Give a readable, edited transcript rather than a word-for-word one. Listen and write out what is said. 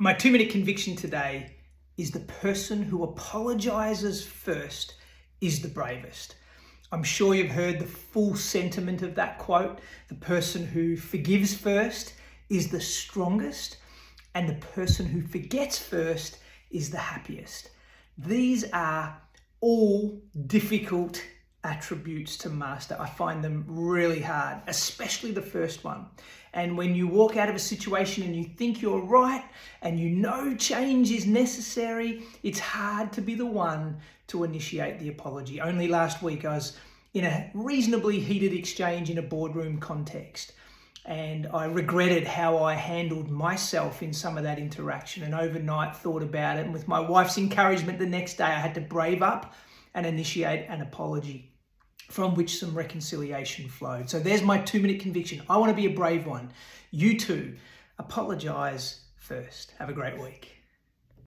My 2-minute conviction today is the person who apologizes first is the bravest. I'm sure you've heard the full sentiment of that quote. The person who forgives first is the strongest, and the person who forgets first is the happiest. These are all difficult attributes to master. I find them really hard, especially the first one. And when you walk out of a situation and you think you're right and you know change is necessary, it's hard to be the one to initiate the apology. Only last week I was in a reasonably heated exchange in a boardroom context, and I regretted how I handled myself in some of that interaction, and overnight thought about it. And with my wife's encouragement the next day, I had to brave up and initiate an apology, from which some reconciliation flowed. So there's my 2-minute conviction. I want to be a brave one. You too, apologise first. Have a great week.